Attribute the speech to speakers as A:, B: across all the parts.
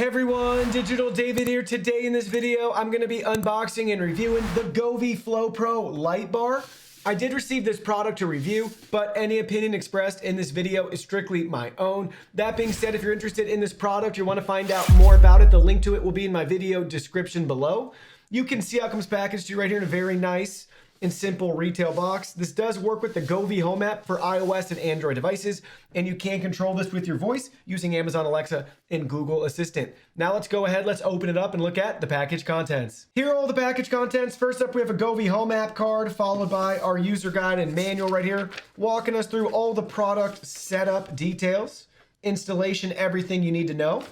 A: Hey everyone, Digital David here. Today in this video, I'm going to be unboxing and reviewing the Govee Flow Pro light bar. I did receive this product to review, but any opinion expressed in this video is strictly my own. That being said, if you're interested in this product, you want to find out more about it, the link to it will be in my video description below. You can see how it comes packaged to you right here in a very nice and simple retail box. This does work with the Govee Home app for iOS and Android devices, and you can control this with your voice using Amazon Alexa and Google Assistant. Now let's go ahead, let's open it up and look at the package contents. Here are all the package contents. First up, we have a Govee Home app card, followed by our user guide and manual right here, walking us through all the product setup details, installation, everything you need to know.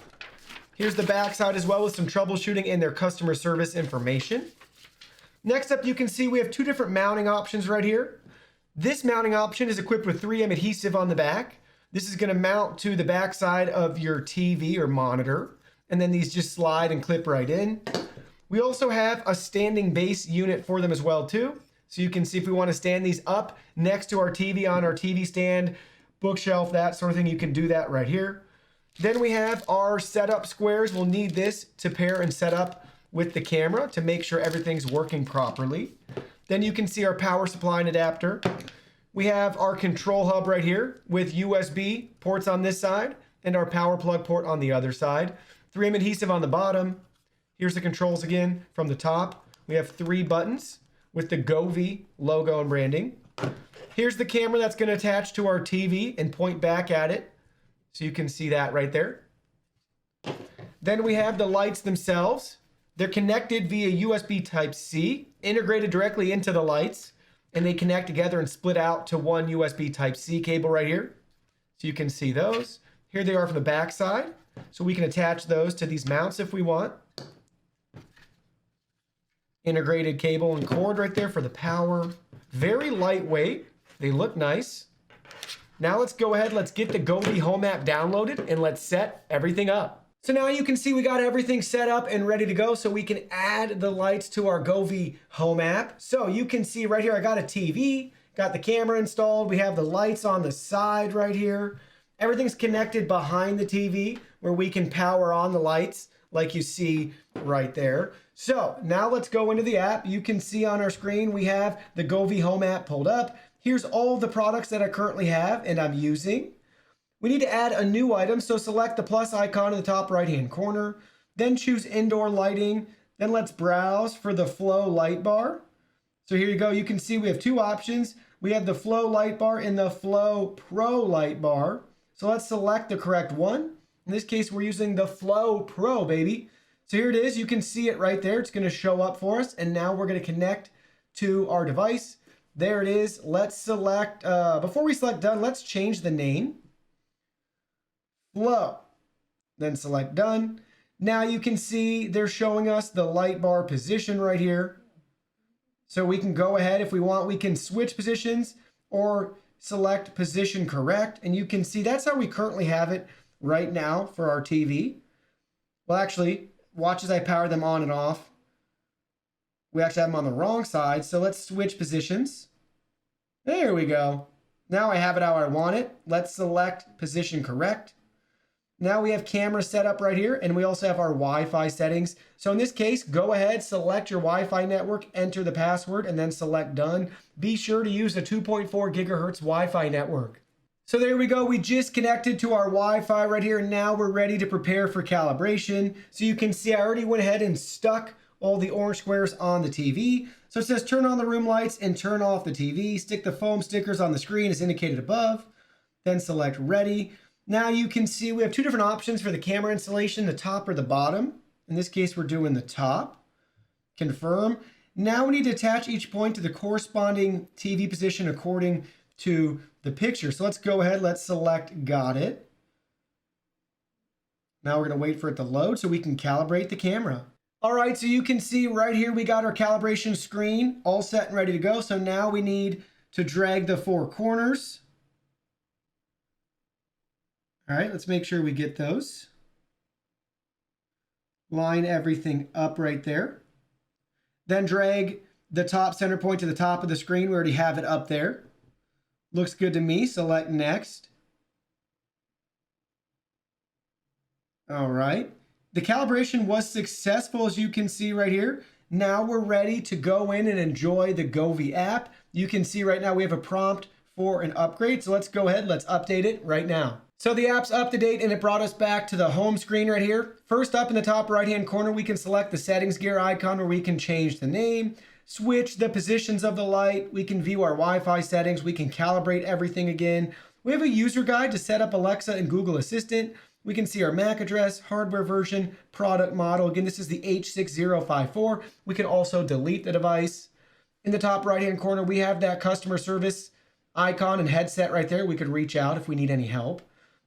A: Here's the back side as well with some troubleshooting and their customer service information. Next up, you can see we have two different mounting options right here. This mounting option is equipped with 3M adhesive on the back. This is going to mount to the back side of your TV or monitor, and then these just slide and clip right in. We also have a standing base unit for them as well too. So you can see if we want to stand these up next to our TV on our TV stand, bookshelf, that sort of thing, you can do that right here. Then we have our setup squares. We'll need this to pair and set up with the camera to make sure everything's working properly. Then you can see our power supply and adapter. We have our control hub right here with USB ports on this side and our power plug port on the other side. 3M adhesive on the bottom. Here's the controls again from the top. We have 3 buttons with the Govee logo and branding. Here's the camera that's going to attach to our TV and point back at it. So you can see that right there. Then we have the lights themselves. They're connected via USB Type-C, integrated directly into the lights, and they connect together and split out to one USB Type-C cable right here. So you can see those. Here they are from the back side. So we can attach those to these mounts if we want. Integrated cable and cord right there for the power. Very lightweight. They look nice. Now let's go ahead, let's get the Govee Home app downloaded and let's set everything up. So now you can see we got everything set up and ready to go so we can add the lights to our Govee Home app. So you can see right here, I got a TV, got the camera installed. We have the lights on the side right here. Everything's connected behind the TV where we can power on the lights like you see right there. So now let's go into the app. You can see on our screen, we have the Govee Home app pulled up. Here's all the products that I currently have and I'm using. We need to add a new item, so select the plus icon in the top right-hand corner, then choose indoor lighting, then let's browse for the Flow light bar. So here you go, you can see we have 2 options. We have the Flow light bar and the Flow Pro light bar. So let's select the correct one. In this case, we're using the Flow Pro, baby. So here it is, you can see it right there. It's gonna show up for us, and now we're gonna connect to our device. There it is. Let's select, before we select done, let's change the name. Flow, then select done. Now you can see they're showing us the light bar position right here. So we can go ahead if we want, we can switch positions or select position correct. And you can see that's how we currently have it right now for our TV. Well, actually, watch as I power them on and off. We actually have them on the wrong side. So let's switch positions. There we go. Now I have it how I want it. Let's select position correct. Now we have camera set up right here, and we also have our Wi-Fi settings. So in this case, go ahead, select your Wi-Fi network, enter the password, and then select done. Be sure to use the 2.4 gigahertz Wi-Fi network. So there we go. We just connected to our Wi-Fi right here, and now we're ready to prepare for calibration. So you can see I already went ahead and stuck all the orange squares on the TV. So it says turn on the room lights and turn off the TV. Stick the foam stickers on the screen as indicated above. Then select ready. Now you can see we have 2 different options for the camera installation, the top or the bottom. In this case, we're doing the top. Confirm. Now we need to attach each point to the corresponding TV position according to the picture. So let's go ahead, let's select got it. Now we're going to wait for it to load so we can calibrate the camera. All right, so you can see right here we got our calibration screen all set and ready to go. So now we need to drag the 4 corners. All right, let's make sure we get those. Line everything up right there. Then drag the top center point to the top of the screen. We already have it up there. Looks good to me. Select next. All right. The calibration was successful, as you can see right here. Now we're ready to go in and enjoy the Govee app. You can see right now we have a prompt for an upgrade. So let's go ahead, let's update it right now. So the app's up to date and it brought us back to the home screen right here. First up in the top right-hand corner, we can select the settings gear icon where we can change the name, switch the positions of the light. We can view our Wi-Fi settings. We can calibrate everything again. We have a user guide to set up Alexa and Google Assistant. We can see our MAC address, hardware version, product model. Again, this is the H6054. We can also delete the device. In the top right-hand corner, we have that customer service icon and headset right there. We could reach out if we need any help.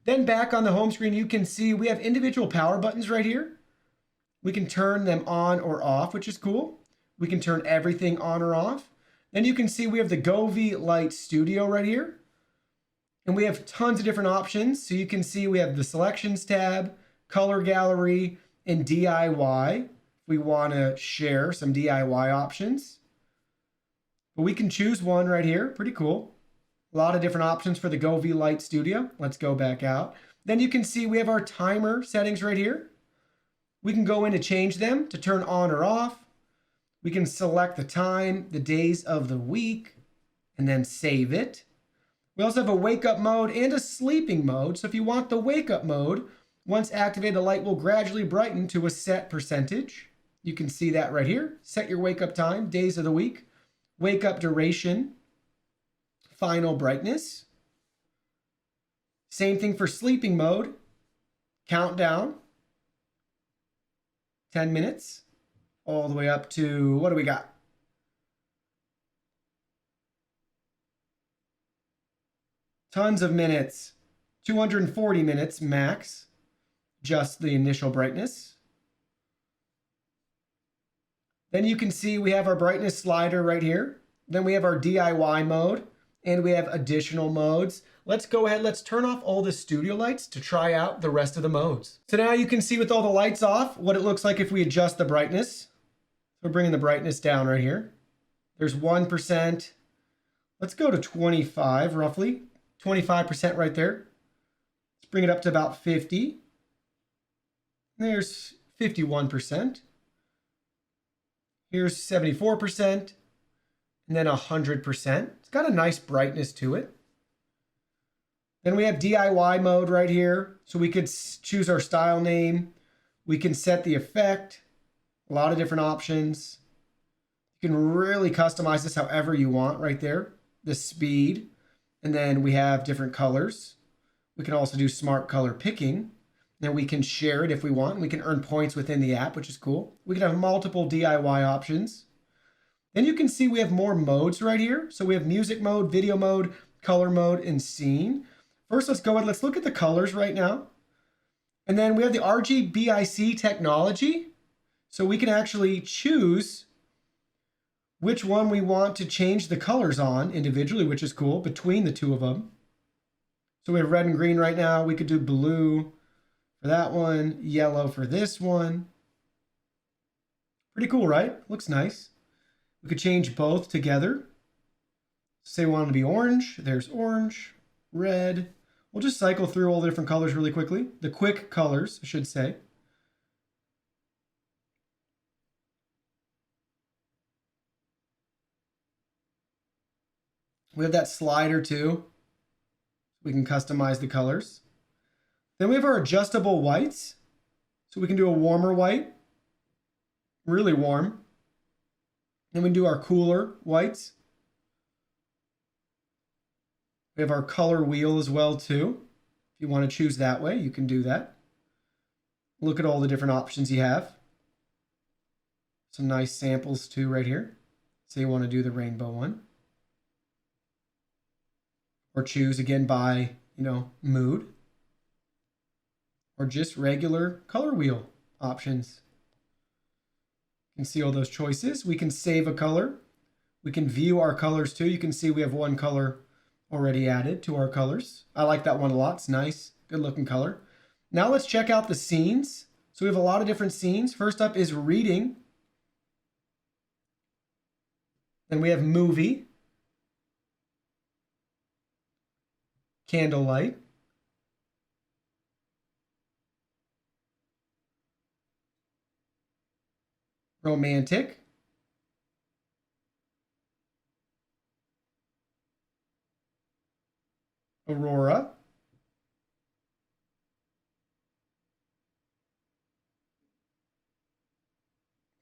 A: Then back on the home screen, you can see we have individual power buttons right here. We can turn them on or off, which is cool. We can turn everything on or off. Then you can see we have the Govee Light Studio right here. And we have tons of different options. So you can see we have the selections tab, color gallery, and DIY. If we want to share some DIY options. But we can choose one right here. Pretty cool. A lot of different options for the Govee Light Studio. Let's go back out. Then you can see we have our timer settings right here. We can go in to change them to turn on or off. We can select the time, the days of the week, and then save it. We also have a wake up mode and a sleeping mode. So if you want the wake up mode, once activated, the light will gradually brighten to a set percentage. You can see that right here. Set your wake up time, days of the week, wake up duration, final brightness. Same thing for sleeping mode, countdown, 10 minutes, all the way up to, what do we got? Tons of minutes, 240 minutes max, just the initial brightness. Then you can see we have our brightness slider right here. Then we have our DIY mode and we have additional modes. Let's go ahead, let's turn off all the studio lights to try out the rest of the modes. So now you can see with all the lights off, what it looks like if we adjust the brightness. We're bringing the brightness down right here. There's 1%. Let's go to 25 roughly. 25% right there. Let's bring it up to about 50. There's 51%. Here's 74%. And then 100%. It's got a nice brightness to it. Then we have DIY mode right here. So we could choose our style name. We can set the effect. A lot of different options. You can really customize this however you want right there. The speed. And then we have different colors. We can also do smart color picking. Then we can share it if we want. We can earn points within the app, which is cool. We can have multiple DIY options. Then you can see we have more modes right here. So we have music mode, video mode, color mode, and scene. First, let's go ahead. Let's look at the colors right now. And then we have the RGBIC technology. So we can actually choose which one we want to change the colors on individually, which is cool, between the two of them. So we have red and green right now. We could do blue for that one, yellow for this one. Pretty cool, right? Looks nice. We could change both together. Say we want them to be orange. There's orange, red. We'll just cycle through all the different colors really quickly. The quick colors, I should say. We have that slider too. We can customize the colors. Then we have our adjustable whites. So we can do a warmer white, really warm. Then we can do our cooler whites. We have our color wheel as well too. If you want to choose that way, you can do that. Look at all the different options you have. Some nice samples too right here. Say you want to do the rainbow one. Or choose again by, mood. Or just regular color wheel options. You can see all those choices. We can save a color. We can view our colors too. You can see we have one color already added to our colors. I like that one a lot. It's nice, good looking color. Now let's check out the scenes. So we have a lot of different scenes. First up is reading. Then we have movie. Candlelight. romantic, aurora,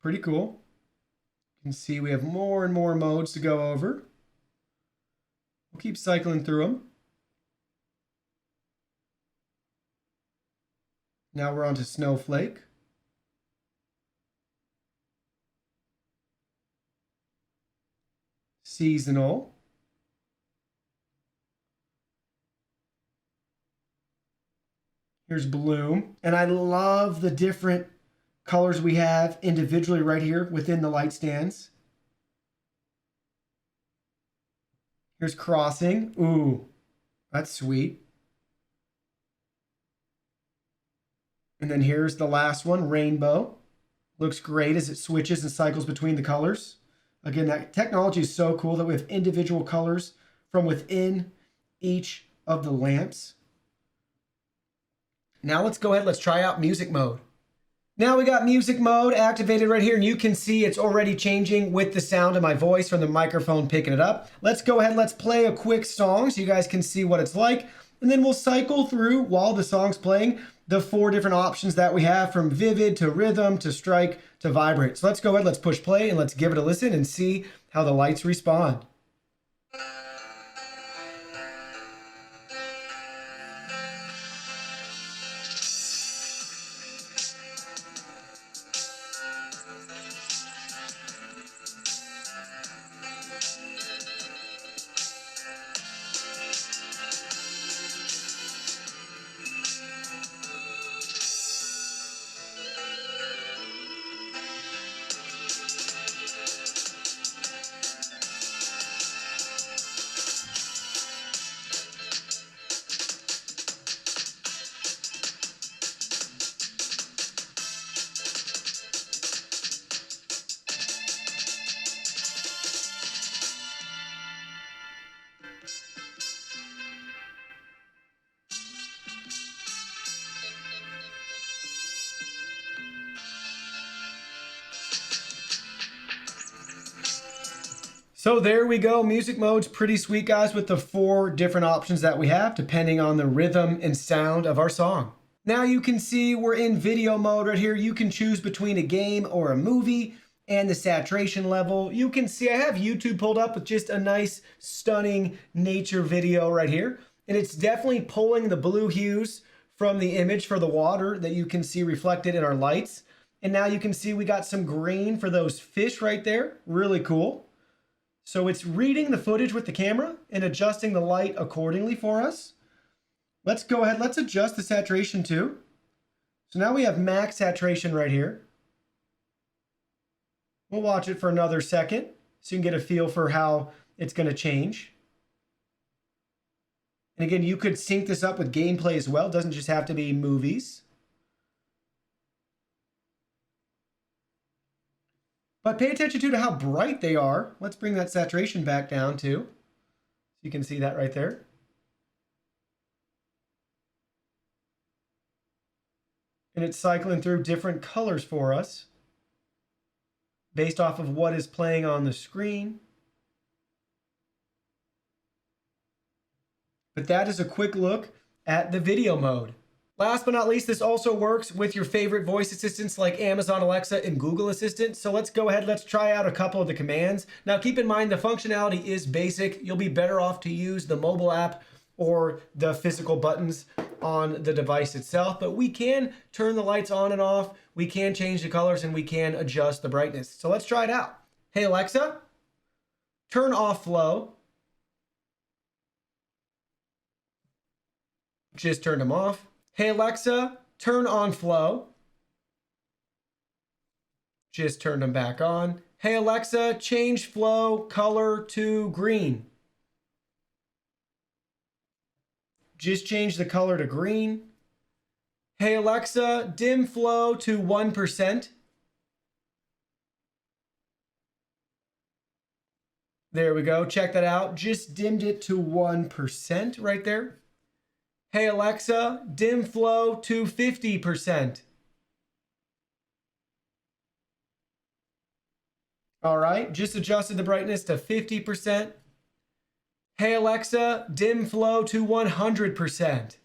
A: pretty cool. You can see we have more and more modes to go over. We'll keep cycling through them. Now we're on to snowflake. Seasonal. Here's bloom. And I love the different colors we have individually right here within the light stands. Here's crossing. Ooh, that's sweet. And then here's the last one, rainbow. Looks great as it switches and cycles between the colors. Again, that technology is so cool that we have individual colors from within each of the lamps. Now let's go ahead, let's try out music mode. Now we got music mode activated right here, and you can see it's already changing with the sound of my voice from the microphone picking it up. Let's go ahead, let's play a quick song so you guys can see what it's like. And then we'll cycle through while the song's playing the 4 different options that we have, from vivid to rhythm to strike to vibrate. So let's go ahead, let's push play and let's give it a listen and see how the lights respond. So there we go. Music mode's pretty sweet, guys, with the 4 different options that we have depending on the rhythm and sound of our song. Now you can see we're in video mode right here. You can choose between a game or a movie and the saturation level. You can see I have YouTube pulled up with just a nice, stunning nature video right here. And it's definitely pulling the blue hues from the image for the water that you can see reflected in our lights. And now you can see we got some green for those fish right there. Really cool. So it's reading the footage with the camera and adjusting the light accordingly for us. Let's go ahead, let's adjust the saturation too. So now we have max saturation right here. We'll watch it for another second so you can get a feel for how it's going to change. And again, you could sync this up with gameplay as well. It doesn't just have to be movies. But pay attention to how bright they are. Let's bring that saturation back down too. So you can see that right there. And it's cycling through different colors for us based off of what is playing on the screen. But that is a quick look at the video mode. Last but not least, this also works with your favorite voice assistants like Amazon Alexa and Google Assistant. So let's go ahead, let's try out a couple of the commands. Now keep in mind the functionality is basic. You'll be better off to use the mobile app or the physical buttons on the device itself, but we can turn the lights on and off, we can change the colors, and we can adjust the brightness. So let's try it out. Hey Alexa, turn off flow. Just turned them off. Hey Alexa, turn on flow. Just turned them back on. Hey Alexa, change flow color to green. Just change the color to green. Hey Alexa, dim flow to 1%. There we go, check that out. Just dimmed it to 1% right there. Hey Alexa, dim flow to 50%. All right, just adjusted the brightness to 50%. Hey Alexa, dim flow to 100%.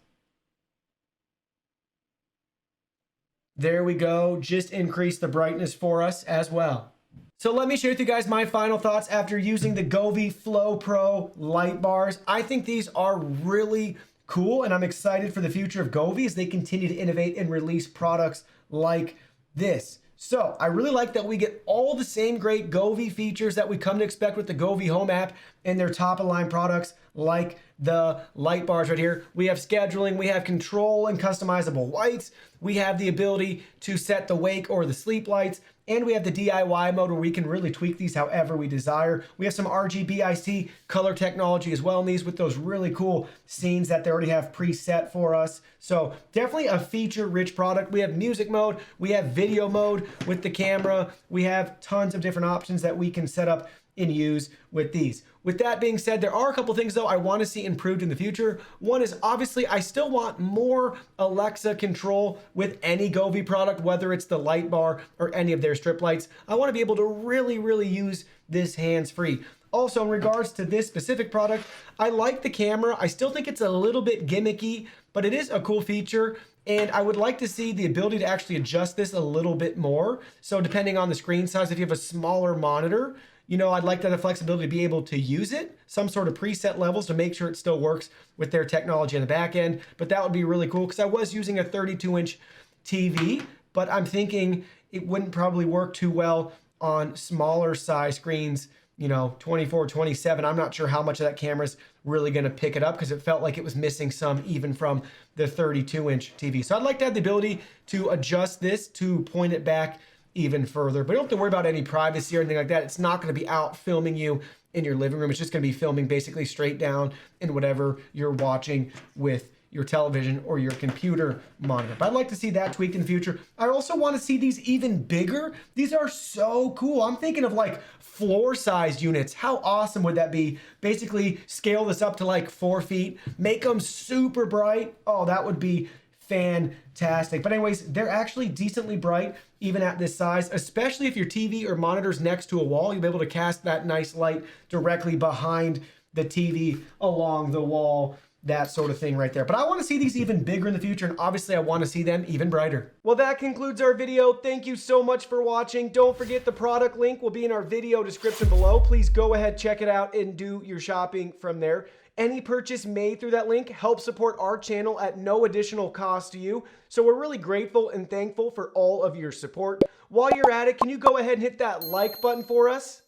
A: There we go, just increase the brightness for us as well. So let me share with you guys my final thoughts after using the Govee Flow Pro light bars. I think these are really cool, and I'm excited for the future of Govee as they continue to innovate and release products like this. So I really like that we get all the same great Govee features that we come to expect with the Govee Home app and their top of the line products like the light bars right here. We have scheduling, we have control and customizable lights, we have the ability to set the wake or the sleep lights, and we have the DIY mode where we can really tweak these however we desire. We have some RGBIC color technology as well in these with those really cool scenes that they already have preset for us. So definitely a feature-rich product. We have music mode, we have video mode with the camera. We have tons of different options that we can set up and use with these. With that being said, there are a couple things though I want to see improved in the future. One is obviously I still want more Alexa control with any Govee product, whether it's the light bar or any of their strip lights. I want to be able to really use this hands-free. Also, in regards to this specific product, I like the camera. I still think it's a little bit gimmicky, but it is a cool feature. And I would like to see the ability to actually adjust this a little bit more. So depending on the screen size, if you have a smaller monitor, you know, I'd like the flexibility to be able to use it, some sort of preset levels to make sure it still works with their technology on the back end. But that would be really cool because I was using a 32-inch TV, but I'm thinking it wouldn't probably work too well on smaller size screens, you know, 24, 27. I'm not sure how much of that camera's really going to pick it up because it felt like it was missing some even from the 32-inch TV. So I'd like to have the ability to adjust this to point it back even further, but you don't have to worry about any privacy or anything like that. It's not going to be out filming you in your living room. It's just going to be filming basically straight down in whatever you're watching with your television or your computer monitor. But I'd like to see that tweaked in the future. I also want to see these even bigger. These are so cool. I'm thinking of like floor-sized units. How awesome would that be? Basically scale this up to like 4 feet, make them super bright. Oh, that would be fantastic. But anyways, they're actually decently bright even at this size, especially if your TV or monitor's next to a wall. You'll be able to cast that nice light directly behind the TV along the wall, that sort of thing right there. But I want to see these even bigger in the future, and obviously I want to see them even brighter. Well, that concludes our video. Thank you so much for watching. Don't forget the product link will be in our video description below. Please go ahead, check it out, and do your shopping from there. Any purchase made through that link helps support our channel at no additional cost to you. So we're really grateful and thankful for all of your support. While you're at it, can you go ahead and hit that like button for us?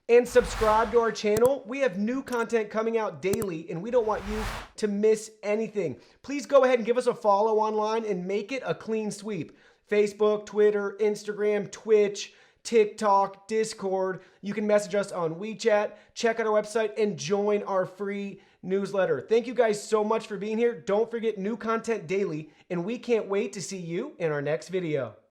A: And subscribe to our channel. We have new content coming out daily, and we don't want you to miss anything. Please go ahead and give us a follow online and make it a clean sweep. Facebook, Twitter, Instagram, Twitch, TikTok, Discord. You can message us on WeChat, check out our website, and join our free newsletter. Thank you guys so much for being here. Don't forget new content daily, and we can't wait to see you in our next video.